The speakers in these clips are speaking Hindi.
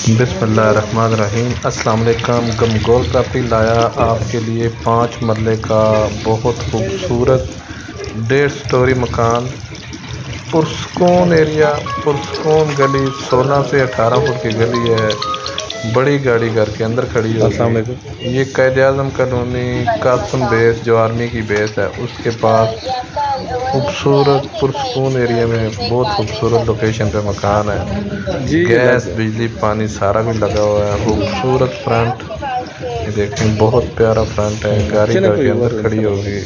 बिस्मिल्लाहिर्रहमानिर्रहीम। अस्सलाम वालेकुम। गमगोल प्रॉपर्टी लाया आपके लिए 5 मरले का बहुत खूबसूरत 1.5 स्टोरी मकान, पुरसकून एरिया, पुरसकून गली, 16 से 18 फुट की गली है। बड़ी गाड़ी घर के अंदर खड़ी है। ये कायद-ए-आज़म कॉलोनी कासम बेस जो आर्मी की बेस है उसके पास खूबसूरत पुरसकून एरिया में बहुत खूबसूरत लोकेशन पे मकान है। गैस बिजली पानी सारा भी लगा हुआ है। खूबसूरत फ्रंट, ये देखें बहुत प्यारा फ्रंट है। गाड़ी घर के अंदर खड़ी होगी।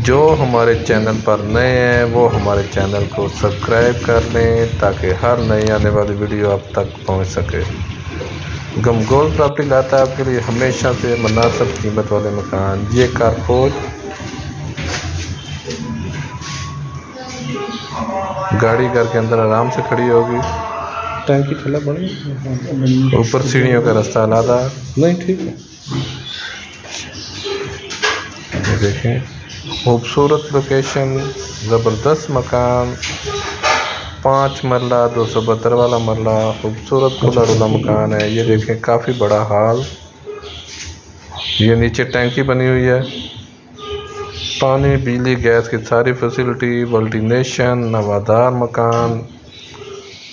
जो हमारे चैनल पर नए हैं वो हमारे चैनल को सब्सक्राइब कर लें ताकि हर नई आने वाली वीडियो आप तक पहुंच सके। गमगोल प्रॉपर्टी लाता है आपके लिए हमेशा से मुनासिब कीमत वाले मकान। ये कारपोच गाड़ी घर के अंदर आराम से खड़ी होगी। टैंकी ठेला बड़ी, ऊपर सीढ़ियों का रास्ता अलादा नहीं, ठीक है। ये देखें खूबसूरत लोकेशन, ज़बरदस्त मकान, 5 मरला 272 वाला मरला, खूबसूरत खुला रुला मकान है। ये देखें काफ़ी बड़ा हॉल, ये नीचे टैंकी बनी हुई है। पानी बिजली गैस की सारी फैसिलिटी, वेंटिलेशन, नवादार मकान,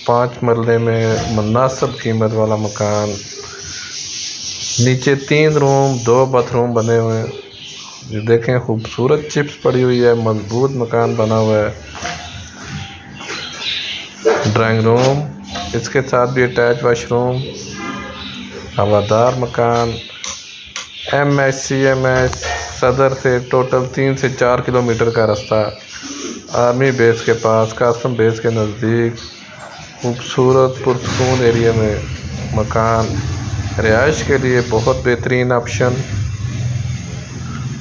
5 मरले में मुनासिब कीमत वाला मकान। नीचे 3 रूम 2 बाथरूम बने हुए हैं। ये देखें खूबसूरत चिप्स पड़ी हुई है। मजबूत मकान बना हुआ है। ड्राइंग रूम, इसके साथ भी अटैच वाशरूम, हवादार मकान। MHCMS सदर से टोटल 3 से 4 किलोमीटर का रास्ता, आर्मी बेस के पास, कासम बेस के नज़दीक, खूबसूरत पुरसकून एरिया में मकान। रिहाइश के लिए बहुत बेहतरीन ऑप्शन,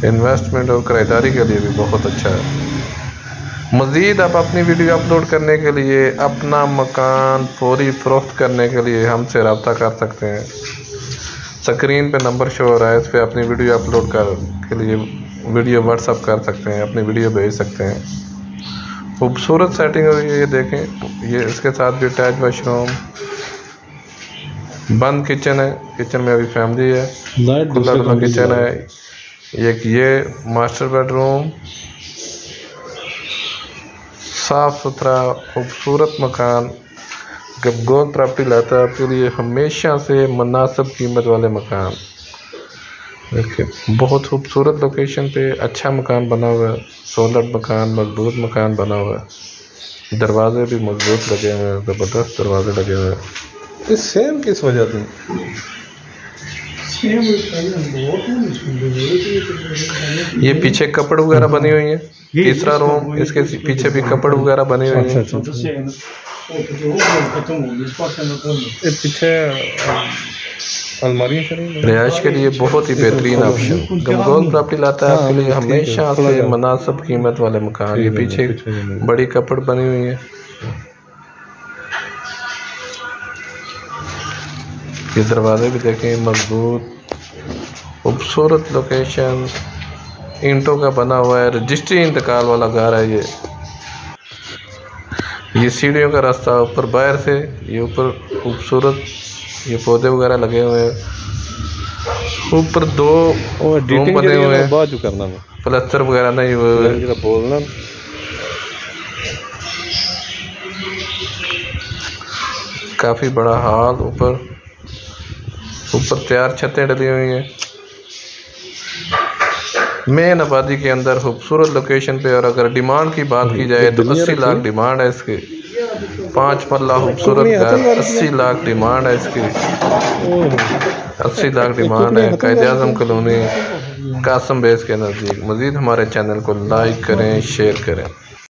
इन्वेस्टमेंट और किराएदारी के लिए भी बहुत अच्छा है। मज़ीद आप अपनी वीडियो अपलोड करने के लिए, अपना मकान फौरी फ़रोख्त करने के लिए हमसे रब्ता कर सकते हैं। स्क्रीन पे नंबर शो हो रहा है, इस पर अपनी वीडियो अपलोड कर के लिए वीडियो व्हाट्सअप कर सकते हैं, अपनी वीडियो भेज सकते हैं। खूबसूरत सेटिंग हुई है। ये देखें, ये इसके साथ भी अटैच वाशरूम, बंद किचन है। किचन में अभी फैमिली है, खुला खुला किचन है। एक ये मास्टर बेडरूम, साफ सुथरा खूबसूरत मकान। गमगोल प्रॉपर्टी लाता है आपके लिए हमेशा से मुनासिब कीमत वाले मकान। देखिए बहुत खूबसूरत लोकेशन पे अच्छा मकान बना हुआ है। सोलर मकान, मजबूत मकान बना हुआ है। दरवाजे भी मजबूत लगे हुए हैं, ज़बरदस्त दरवाजे लगे हुए हैं। इस सेम किस वजह से ये पीछे कपड़ वगैरह बनी हुई है। तीसरा रूम, इसके पीछे भी कपड़ वगैरह बनी हुई है। पीछे अलमारी रिहाइश के लिए बहुत ही बेहतरीन ऑप्शन। गमगोल प्रॉपर्टी लाता है आपके लिए हमेशा से मुनासिब कीमत वाले मकान। ये पीछे बड़ी कपड़ बनी हुई है। ये दरवाजे भी देखें मजबूत, खूबसूरत लोकेशन, ईंटों का बना हुआ है। रजिस्ट्री इंतकाल वाला घर है। ये सीढ़ियों का रास्ता ऊपर बाहर से, ये ऊपर खूबसूरत ये पौधे वगैरह लगे हुए हैं। ऊपर 2 रूम बने हुए हैं, प्लास्टर वगैरह नहीं हुए। बोलना काफ़ी बड़ा हॉल, ऊपर तैयार छतें डली हुई हैं। मेन आबादी के अंदर खूबसूरत लोकेशन पे। और अगर डिमांड की बात की जाए तो 80 लाख डिमांड है इसकी। 5 मरला खूबसूरत घर, 80 लाख डिमांड है इसकी। 80 लाख डिमांड है। कायद-ए-आज़म कॉलोनी कासम बेस के नज़दीक। मज़ीद हमारे चैनल को लाइक करें, शेयर करें।